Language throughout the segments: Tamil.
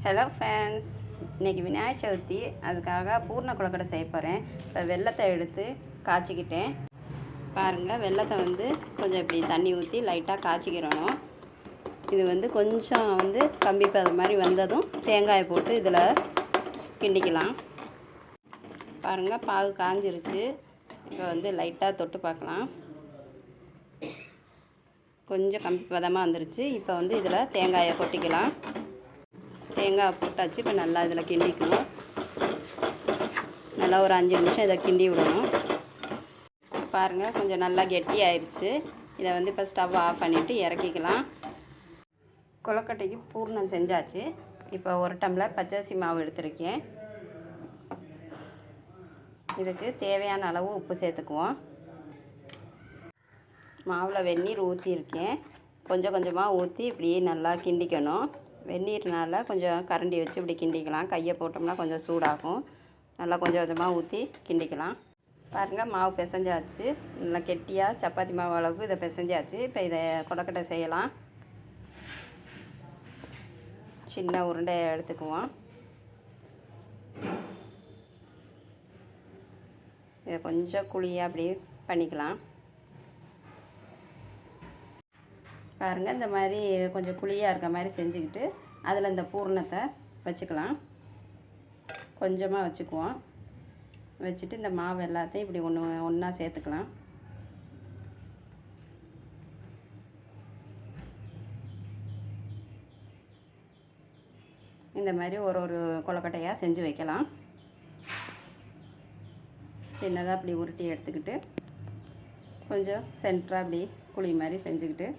ஹலோ ஃப்ரெண்ட்ஸ், இன்றைக்கி விநாயகர் சதுர்த்தி. அதுக்காக பூர்ண கொழுக்கட்டை செய்ய போகிறேன். இப்போ வெல்லத்தை எடுத்து காய்ச்சிக்கிட்டேன். பாருங்கள், வெல்லத்தை கொஞ்சம் இப்படி தண்ணி ஊற்றி லைட்டாக காய்ச்சிக்கிறணும். இது கொஞ்சம் கம்பி பதம் மாதிரி வந்ததும் தேங்காயை போட்டு இதில் கிண்டிக்கலாம். பாருங்கள், பாகு காஞ்சிருச்சு. இப்போ லைட்டாக தொட்டு பார்க்கலாம். கொஞ்சம் கம்பி பதமாக வந்துருச்சு. இப்போ இதில் தேங்காயை கொட்டிக்கலாம். தேங்காய் போட்டாச்சு. இப்போ நல்லா இதில் கிண்டிக்கணும். நல்லா ஒரு 5 நிமிஷம் இதை கிண்டி விடணும். பாருங்கள், கொஞ்சம் நல்லா கெட்டி ஆயிடுச்சு. இதை இப்போ ஸ்டவ் ஆஃப் பண்ணிவிட்டு இறக்கிக்கலாம். கொழுக்கட்டைக்கு பூர்ணம் செஞ்சாச்சு. இப்போ 1 டம்ளர் பச்சரிசி மாவு எடுத்திருக்கேன். இதுக்கு தேவையான அளவு உப்பு சேர்த்துக்குவோம். மாவில் வெந்நீர் ஊற்றிருக்கேன். கொஞ்சம் கொஞ்சமாக ஊற்றி இப்படி நல்லா கிண்டிக்கணும். வெந்நீர்னால் கொஞ்சம் கரண்டி வச்சு இப்படி கிண்டிக்கலாம். கையை போட்டோம்னா கொஞ்சம் சூடாகும். நல்லா கொஞ்சம் கொஞ்சமாக ஊற்றி கிண்டிக்கலாம். பாருங்கள், மாவு பிசைஞ்சாச்சு. நல்லா கெட்டியாக சப்பாத்தி மாவு அளவுக்கு இதை பிசைஞ்சாச்சு. இப்போ இதை கொழுக்கட்டை செய்யலாம். சின்ன உருண்டையை எடுத்துக்குவோம். இதை கொஞ்சம் குழியாக அப்படி பண்ணிக்கலாம். பாருங்கள், இந்த மாதிரி கொஞ்சம் குழியாக இருக்க மாதிரி செஞ்சுக்கிட்டு அதில் இந்த பூர்ணத்தை வச்சுக்கலாம். கொஞ்சமாக வச்சுக்குவோம். வச்சுட்டு இந்த மாவு எல்லாத்தையும் இப்படி ஒன்றா சேர்த்துக்கலாம். இந்த மாதிரி ஒரு கொழுக்கட்டையாக செஞ்சு வைக்கலாம். சின்னதாக அப்படி உருட்டி எடுத்துக்கிட்டு கொஞ்சம் சென்டராக அப்படி குழி மாதிரி செஞ்சுக்கிட்டு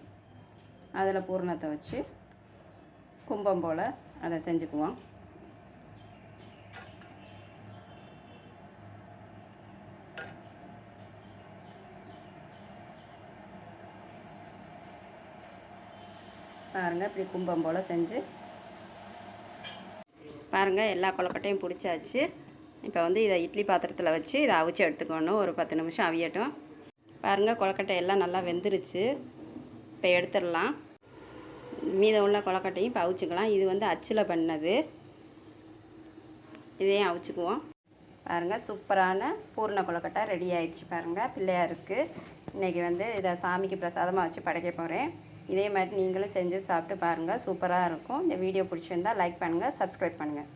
அதில் பூரணத்தை வச்சு கும்பம் போல் அதை செஞ்சுக்குவோம். பாருங்கள், இப்படி கும்பம் போல் செஞ்சு பாருங்கள், எல்லா கொழுக்கட்டையும் பிடிச்சாச்சு. இப்போ இதை இட்லி பாத்திரத்தில் வச்சு இதை அவிச்சு எடுத்துக்கணும். ஒரு 10 நிமிஷம் அவியட்டும். பாருங்கள், கொழுக்கட்டை எல்லாம் நல்லா வெந்துருச்சு. இப்போ எடுத்துடலாம். மீதம் உள்ள கொழுக்கட்டையும் இப்போ அவிச்சுக்கலாம். இது அச்சில் பண்ணது. இதையும் அவிச்சுக்குவோம். பாருங்கள், சூப்பரான பூர்ண கொழுக்கட்டை ரெடி ஆகிடுச்சு. பாருங்கள், பிள்ளையாருக்கு இன்றைக்கி இதை சாமிக்கு பிரசாதமாக வச்சு படைக்க போகிறேன். இதே மாதிரி நீங்களும் செஞ்சு சாப்பிட்டு பாருங்கள். சூப்பராக இருக்கும். இந்த வீடியோ பிடிச்சிருந்தால் லைக் பண்ணுங்கள், சப்ஸ்கிரைப் பண்ணுங்கள்.